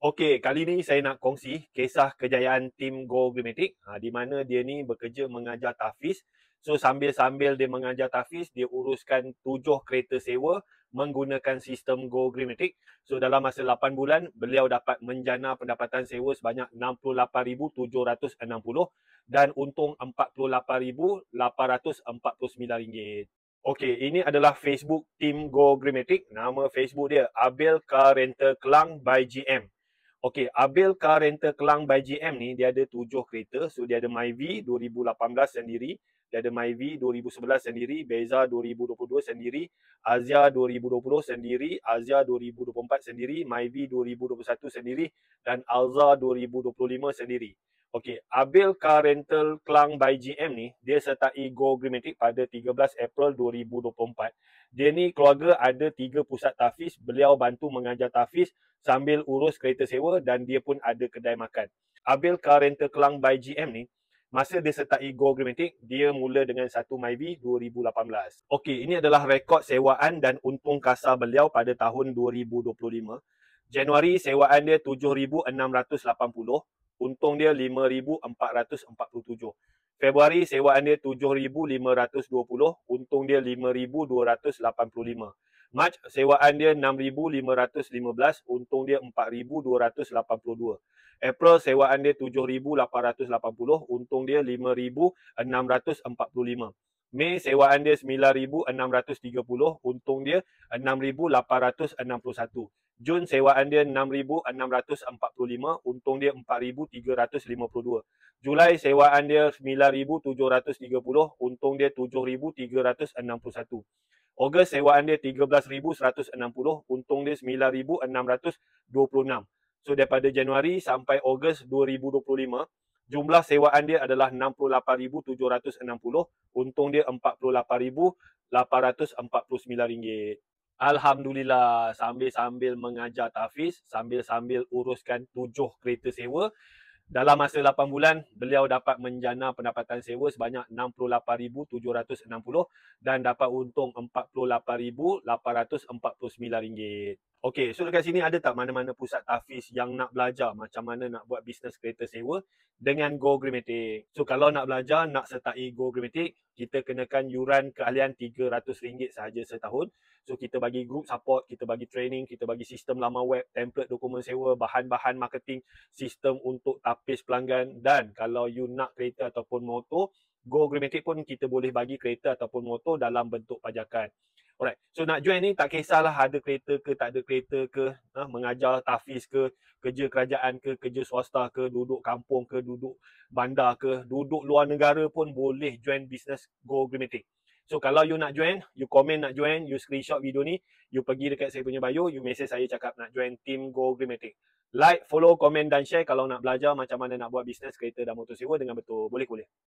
Okey, kali ni saya nak kongsi kisah kejayaan tim Go Greenmatic, di mana dia ni bekerja mengajar tahfiz. So, sambil-sambil dia mengajar tahfiz, dia uruskan 7 kereta sewa menggunakan sistem Go Greenmatic. So, dalam masa 8 bulan, beliau dapat menjana pendapatan sewa sebanyak RM68,760 dan untung RM48,849. Okey, ini adalah Facebook tim Go Greenmatic. Nama Facebook dia Abel Car Rental Kelang by GM. Okey, Abel Car Rental Kelang by GM ni dia ada 7 kereta. So dia ada Myvi 2018 sendiri, dia ada Myvi 2011 sendiri, Beza 2022 sendiri, Azia 2020 sendiri, Azia 2024 sendiri, Myvi 2021 sendiri dan Alza 2025 sendiri. Okey, Abel Car Rental Kelang by GM ni dia sertai Go Greenmatic pada 13 April 2024. Dia ni keluarga ada 3 pusat tahfiz, beliau bantu mengajar tahfiz sambil urus kereta sewa dan dia pun ada kedai makan. Abel Car Rental Kelang by GM ni, masa dia sertai Go Greenmatic, dia mula dengan satu Myvi 2018. Okey, ini adalah rekod sewaan dan untung kasar beliau pada tahun 2025. Januari sewaan dia 7,680, untung dia 5,447. Februari sewaan dia 7,520, untung dia 5,285. Mac sewaan dia 6,515, untung dia 4,282. April sewaan dia 7,880, untung dia 5,645. Mei sewaan dia 9,630, untung dia 6,861. Jun sewaan dia 6,645, untung dia 4,352. Julai sewaan dia 9,730, untung dia 7,361. Ogos sewaan dia 13,160, untung dia 9,626. So daripada Januari sampai Ogos 2025, jumlah sewaan dia adalah 68,760, untung dia RM48,849. Alhamdulillah, sambil-sambil mengajar tahfiz, sambil-sambil uruskan 7 kereta sewa, dalam masa 8 bulan, beliau dapat menjana pendapatan sewa sebanyak RM68,760 dan dapat untung RM48,849. Okey, so dekat sini ada tak mana-mana pusat tahfiz yang nak belajar macam mana nak buat bisnes kereta sewa dengan Go Greenmatic? So kalau nak belajar, nak sertai Go Greenmatic, kita kenakan yuran keahlian RM300 sahaja setahun. So kita bagi group support, kita bagi training, kita bagi sistem laman web, template dokumen sewa, bahan-bahan marketing, sistem untuk tapis pelanggan, dan kalau you nak kereta ataupun motor, Go Greenmatic pun kita boleh bagi kereta ataupun motor dalam bentuk pajakan. Alright, so nak join ni tak kisahlah ada kereta ke tak ada kereta ke, mengajar tahfiz ke, kerja kerajaan ke, kerja swasta ke, duduk kampung ke, duduk bandar ke, duduk luar negara pun boleh join bisnes Go Greenmatic. So kalau you nak join, you komen nak join, you screenshot video ni, you pergi dekat saya punya bio, you message saya cakap nak join team Go Greenmatic. Like, follow, komen dan share kalau nak belajar macam mana nak buat bisnes kereta dan motor sewa dengan betul. Boleh-boleh.